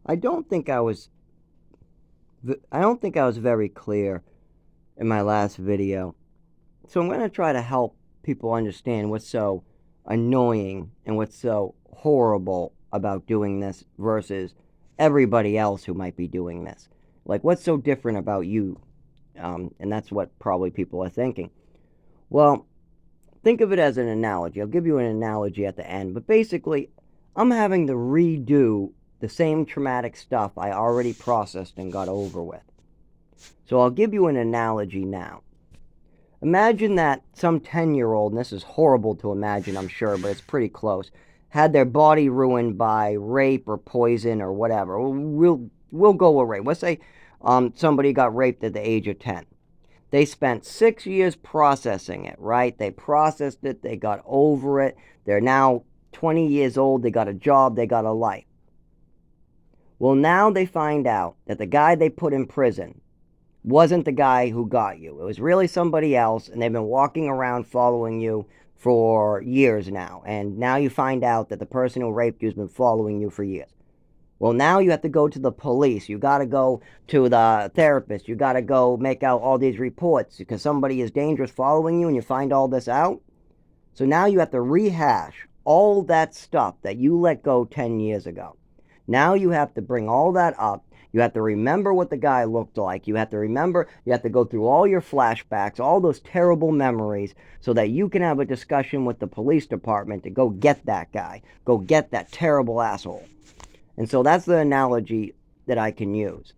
I don't think I was I don't think I was very clear in my last video. So I'm going to try to help people understand what's so annoying and what's so horrible about doing this versus everybody else who might be doing this. Like, what's so different about you? And that's what probably people are thinking. Well, think of it as an analogy. I'll give you an analogy at the end, but basically, I'm having to redo the same traumatic stuff I already processed and got over with. So I'll give you an analogy now. Imagine that some 10-year-old, and this is horrible to imagine, I'm sure, but it's pretty close, had their body ruined by rape or poison or whatever. We'll go with rape. Let's say somebody got raped at the age of 10. They spent 6 years processing it, right? They processed it, they got over it. They're now 20 years old, they got a job, they got a life. Well, now they find out that the guy they put in prison wasn't the guy who got you. It was really somebody else, and they've been walking around following you for years now. And now you find out that the person who raped you has been following you for years. Well, now you have to go to the police. You got to go to the therapist. You got to go make out all these reports because somebody is dangerous following you and you find all this out. So now you have to rehash all that stuff that you let go 10 years ago. Now you have to bring all that up. You have to remember what the guy looked like. You have to remember, you have to go through all your flashbacks, all those terrible memories, so that you can have a discussion with the police department to go get that guy, go get that terrible asshole. And so that's the analogy that I can use.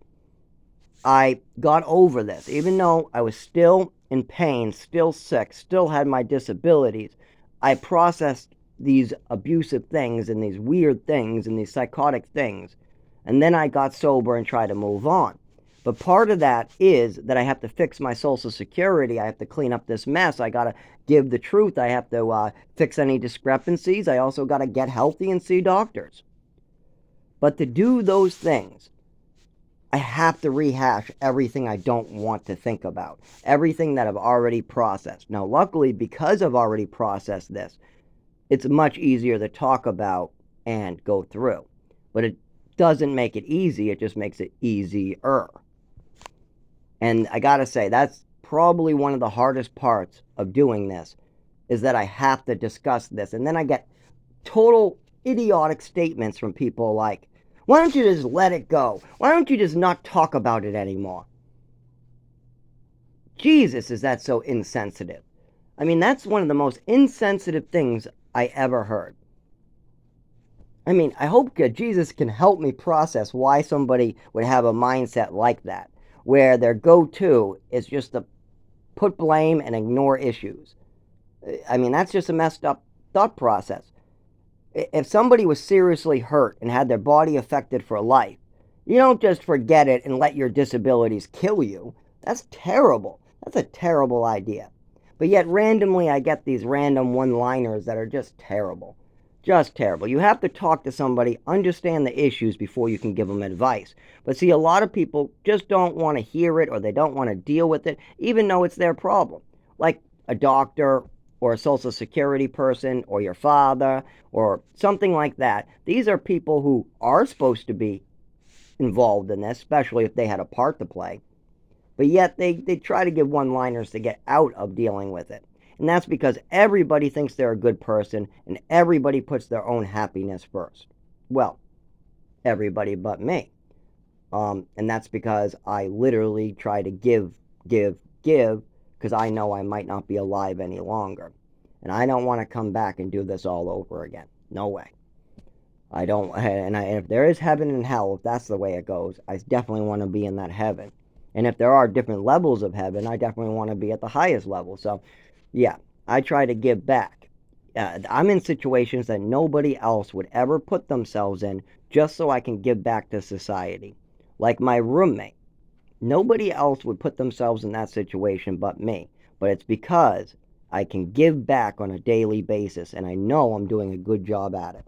I got over this, even though I was still in pain, still sick, still had my disabilities. I processed these abusive things and these weird things and these psychotic things. And then I got sober and tried to move on. But part of that is that I have to fix my Social Security. I have to clean up this mess. I got to give the truth. I have to fix any discrepancies. I also got to get healthy and see doctors. But to do those things, I have to rehash everything I don't want to think about, everything that I've already processed. Now, luckily, because I've already processed this, it's much easier to talk about and go through. But it doesn't make it easy, it just makes it easier. And I gotta say, that's probably one of the hardest parts of doing this, is that I have to discuss this. And then I get total idiotic statements from people like, why don't you just let it go? Why don't you just not talk about it anymore? Jesus, is that so insensitive? I mean, that's one of the most insensitive things I ever heard. I mean, I hope Jesus can help me process why somebody would have a mindset like that, where their go-to is just to put blame and ignore issues. I mean, that's just a messed up thought process. If somebody was seriously hurt and had their body affected for life, you don't just forget it and let your disabilities kill you. That's terrible. That's a terrible idea. But yet randomly I get these random one-liners that are just terrible. Just terrible. You have to talk to somebody, understand the issues before you can give them advice. But see, a lot of people just don't want to hear it, or they don't want to deal with it, even though it's their problem. Like a doctor or a Social Security person or your father or something like that. These are people who are supposed to be involved in this, especially if they had a part to play. But yet they try to give one-liners to get out of dealing with it. And that's because everybody thinks they're a good person and everybody puts their own happiness first. Well, everybody but me. And that's because I literally try to give, because I know I might not be alive any longer. And I don't want to come back and do this all over again. No way. I don't, and if there is heaven and hell, if that's the way it goes, I definitely want to be in that heaven. And if there are different levels of heaven, I definitely want to be at the highest level. So, yeah, I try to give back. I'm in situations that nobody else would ever put themselves in just so I can give back to society. Like my roommate. Nobody else would put themselves in that situation but me. But it's because I can give back on a daily basis, and I know I'm doing a good job at it.